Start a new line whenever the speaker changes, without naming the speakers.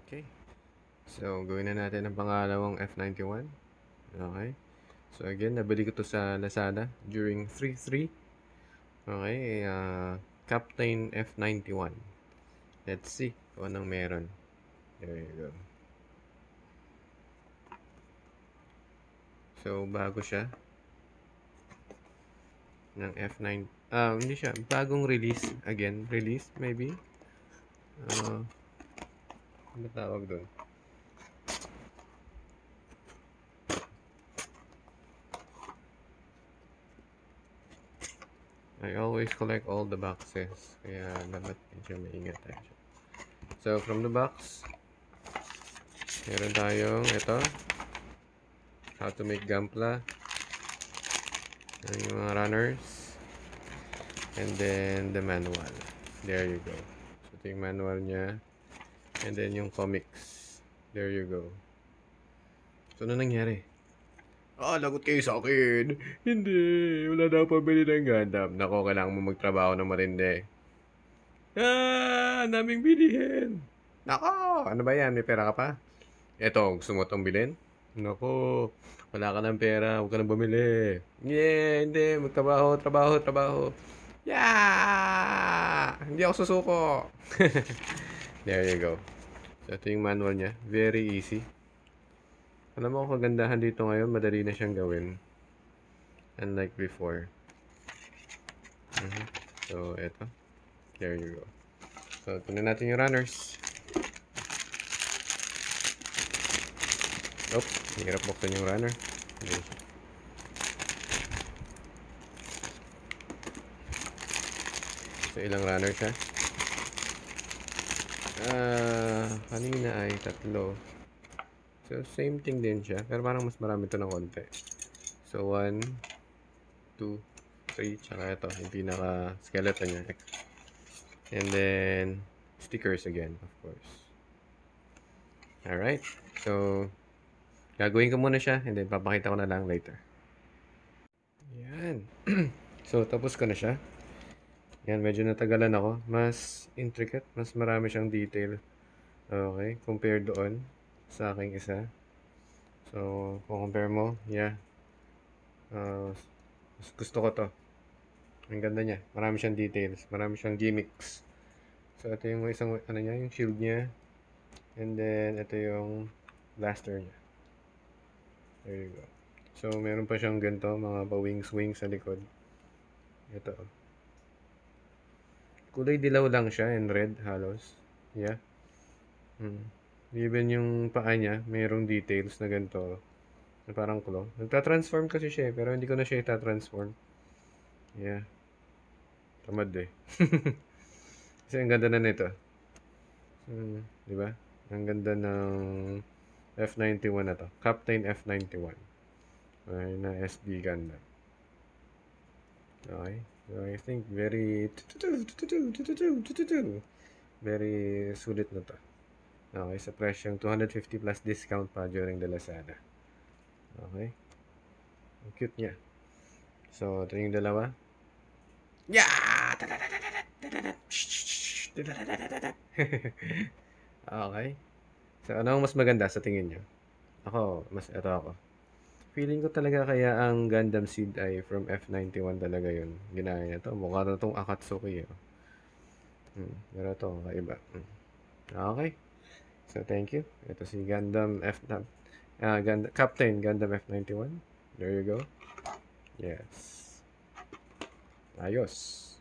Okay. So, gawin na natin ang pangalawang F91. Okay. So, again, nabili ko to sa Lazada during 3-3. Okay. Captain F91. Let's see kung anong meron. There you go. So, bago siya. Ng F9. Hindi siya. Bagong release. Again, release maybe. Ano tawag doon? I always collect all the boxes. Kaya dapat medyo maingat tayo. So, from the box, meron tayong ito. How to make Gampla. Yung mga runners. And then, the manual. There you go. So, ito yung manual niya. And then, yung comics. There you go. So, ano nangyari? Lagot kayo sa akin. Hindi. Wala na ako pabili ng Gundam. Nako, kailangan mo magtrabaho ng matindi. Naming bilihin. Nako, ano ba yan? May pera ka pa? Eto, gusto mo itong bilhin? Nako, wala ka ng pera. Huwag ka nang bumili. Yeah, hindi. Trabaho. Yeah! Hindi ako susuko. There you go. So, ito yung manual niya. Very easy. Alam mo kung kagandahan dito ngayon, madali na siyang gawin. Unlike before. So, eto. There you go. So, tunan natin yung runners. Oops, hirap buksan yung runner. So, ilang runner siya? Kanina ay 3. So, same thing din siya. Pero parang mas marami ito ng konti. So, 1, 2, 3. Tsaka ito, yung pinaka-skeleton niya. And then, stickers again, of course. Alright. So, gagawin ko muna siya. And then, papakita ko na lang later. Yan. So, tapos ko na siya. Yan, medyo natagalan ako. Mas intricate. Mas marami siyang detail. Okay. Compared doon sa aking isa. So, kung compare mo, yeah. Gusto ko to. Ang ganda niya. Marami siyang details. Marami siyang gimmicks. So, ito yung isang, ano niya, yung shield niya. And then, ito yung blaster niya. There you go. So, meron pa siyang ganito, mga pa-wings sa likod. Ito. Kulay dilaw lang siya and red halos. Yeah. Even yung paa niya, mayroong details na ganito. Na parang claw. Nagta-transform kasi siya pero hindi ko na siya ita-transform. Yeah. Tamad eh. Kasi ang ganda na nito. Di ba? Ang ganda ng F91 na to. Captain F91. Okay, na SD Gundam. Okay. So, I think very sulit na to. Okay, sa presyong 250 plus discount pa during the Lazada. Okay. Ang cute niya. So, ito yung dalawa. Yeah! Okay. So, ano ang mas maganda sa tingin nyo? Ito ako. Feeling ko talaga kaya ang Gundam Seed ay from F91 talaga yun. Ginaya niya to. Mukha na itong Akatsuki. Pero ito, kaiba. Okay. So, thank you. Ito si Captain Gundam F91. There you go. Yes. Ayos.